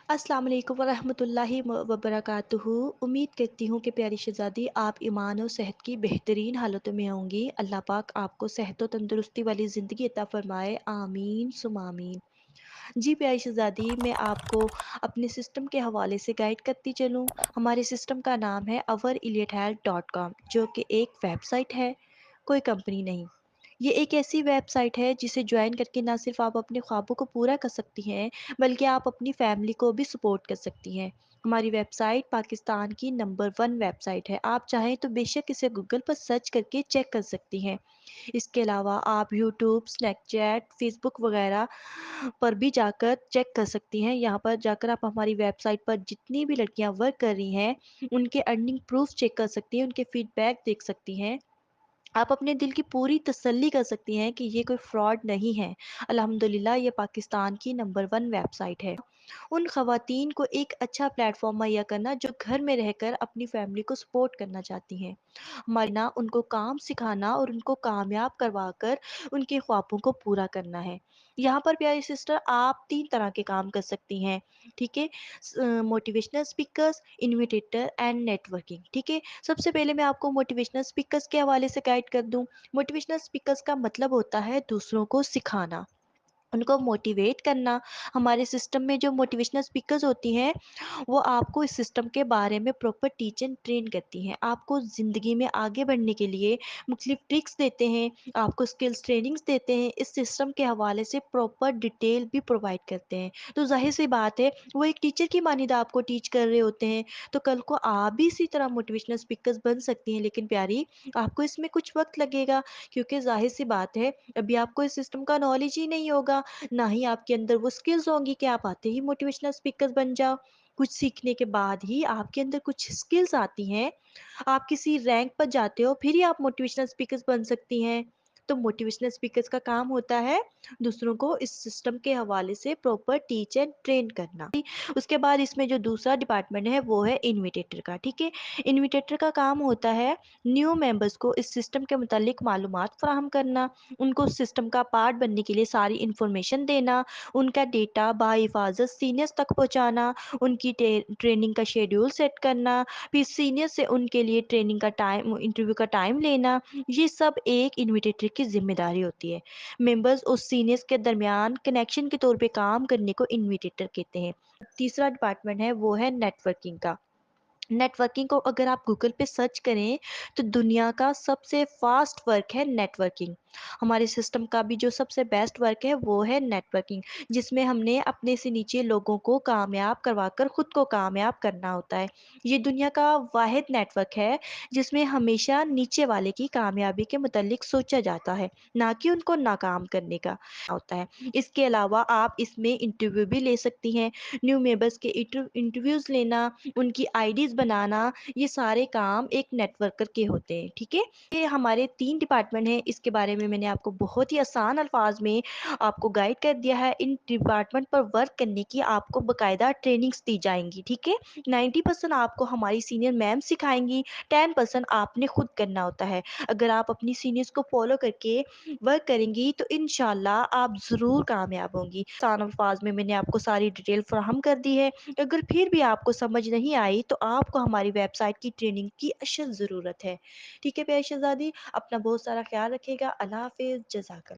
अस्सलाम वालेकुम वरहमतुल्लाहि वबरकातुहू। उम्मीद करती हूँ कि प्यारी शहज़ादी आप ईमान और सेहत की बेहतरीन हालतों में होंगी। अल्लाह पाक आपको सेहत और तंदुरुस्ती वाली ज़िंदगी अता फ़रमाए, आमीन सुम आमीन। जी प्यारी शहज़ादी, मैं आपको अपने सिस्टम के हवाले से गाइड करती चलूँ। हमारे सिस्टम का नाम है ouriliethealth.com, जो कि एक वेबसाइट है, कोई कंपनी नहीं। ये एक ऐसी वेबसाइट है जिसे ज्वाइन करके ना सिर्फ आप अपने ख्वाबों को पूरा कर सकती हैं, बल्कि आप अपनी फैमिली को भी सपोर्ट कर सकती हैं। हमारी वेबसाइट पाकिस्तान की नंबर 1 वेबसाइट है। आप चाहें तो बेशक इसे गूगल पर सर्च करके चेक कर सकती हैं। इसके अलावा आप यूट्यूब, स्नैपचैट, फेसबुक वगैरह पर भी जाकर चेक कर सकती हैं। यहाँ पर जाकर आप हमारी वेबसाइट पर जितनी भी लड़कियाँ वर्क कर रही हैं, उनके अर्निंग प्रूफ चेक कर सकती हैं, उनके फीडबैक देख सकती हैं। आप अपने दिल की पूरी तसल्ली कर सकती हैं कि ये कोई फ्रॉड नहीं है। अल्हम्दुलिल्लाह ये पाकिस्तान की नंबर 1 वेबसाइट है। उन ख़वातीन को एक अच्छा प्लेटफ़ॉर्म मुहैया करना जो घर में रहकर अपनी फैमिली को सपोर्ट करना चाहती हैं। हमारे ना उनको काम सिखाना और उनको कामयाब करवाकर उनके ख्वाबों को पूरा करना है। यहाँ पर प्यारी सिस्टर आप 3 तरह के काम कर सकती हैं, ठीक है? मोटिवेशनल स्पीकर्स, इन्विटेटर एंड नेटवर्किंग, ठीक है? सबसे पहले मैं आपको मोटिवेशनल स्पीकर्स के हवाले से गाइड कर दूँ। मोटिवेशनल स्पीकर्स का मतलब होता है दूसरों को सिखाना, उनको मोटिवेट करना। हमारे सिस्टम में जो मोटिवेशनल स्पीकर्स होती हैं, वो आपको इस सिस्टम के बारे में प्रॉपर टीच एंड ट्रेन करती हैं। आपको ज़िंदगी में आगे बढ़ने के लिए मुख्तलिफ ट्रिक्स देते हैं, आपको स्किल्स ट्रेनिंग्स देते हैं, इस सिस्टम के हवाले से प्रॉपर डिटेल भी प्रोवाइड करते हैं। तो ज़ाहिर सी बात है, वो एक टीचर की मानिंदा आपको टीच कर रहे होते हैं, तो कल को आप भी इसी तरह मोटिवेशनल स्पीकर्स बन सकती हैं। लेकिन प्यारी, आपको इसमें कुछ वक्त लगेगा, क्योंकि ज़ाहिर सी बात है, अभी आपको इस सिस्टम का नॉलेज ही नहीं होगा, ना ही आपके अंदर वो स्किल्स होंगी कि आप आते ही मोटिवेशनल स्पीकर बन जाओ। कुछ सीखने के बाद ही आपके अंदर कुछ स्किल्स आती हैं, आप किसी रैंक पर जाते हो, फिर ही आप मोटिवेशनल स्पीकर्स बन सकती हैं। तो मोटिवेशनल स्पीकर्स का काम होता है दूसरों को इस सिस्टम के हवाले से प्रॉपर टीच एंड ट्रेन करना। उसके बाद इसमें जो दूसरा डिपार्टमेंट है वो है इन्विटेटर का, ठीक है? इन्विटेटर का काम होता है न्यू मेंबर्स को इस सिस्टम के मुतालिक मालूमात फराहम करना, उनको सिस्टम का पार्ट बनने के लिए सारी इंफॉर्मेशन देना, उनका डेटा बाहिफाजत सीनियर्स तक पहुंचाना, उनकी ट्रेनिंग का शेड्यूल सेट करना, फिर सीनियर से उनके लिए ट्रेनिंग का टाइम, इंटरव्यू का टाइम लेना। ये सब एक इन्विटेटर की जिम्मेदारी होती है। मेंबर्स और सीनियर्स के दरमियान कनेक्शन के तौर पे काम करने को इन्विटेटर कहते हैं। तीसरा डिपार्टमेंट है वो है नेटवर्किंग का। नेटवर्किंग को अगर आप गूगल पे सर्च करें, तो दुनिया का सबसे फास्ट वर्क है नेटवर्किंग। हमारे सिस्टम का भी जो सबसे बेस्ट वर्क है वो है नेटवर्किंग, जिसमें हमने अपने से नीचे लोगों को कामयाब करवाकर खुद को कामयाब करना होता है। ये दुनिया का वाहिद नेटवर्क है जिसमें हमेशा नीचे वाले की कामयाबी के मुतालिक सोचा जाता है, ना कि उनको नाकाम करने का होता है। इसके अलावा आप इसमें इंटरव्यू भी ले सकती हैं, न्यू मेंबर्स के इंटरव्यूज़ लेना, उनकी आईडीज़ बनाना, ये सारे काम एक नेटवर्कर के होते हैं, ठीक है? ये हमारे 3 डिपार्टमेंट हैं, इसके बारे में मैंने आपको बहुत ही आसान अल्फाज में आपको गाइड कर दिया है। इन डिपार्टमेंट पर वर्क करने की आपको बाकायदा ट्रेनिंग्स दी जाएँगी, ठीक है? 90% आपको हमारी सीनियर मैम सिखाएँगी, 10% आपने खुद करना होता है। अगर आप अपनी सीनियर्स को फॉलो करके वर्क करेंगी तो इंशाल्लाह आप ज़रूर कामयाब होंगी। आसान अल्फाज में मैंने आपको सारी डिटेल फराहम कर दी है। अगर फिर भी आपको समझ नहीं आई तो आपको हमारी वेबसाइट की ट्रेनिंग की अशद ज़रूरत है। ठीक है प्यारी शहज़ादी, अपना बहुत सारा ख़्याल रखिएगा। अल्लाह हाफ़िज़, जज़ाकल्लाह।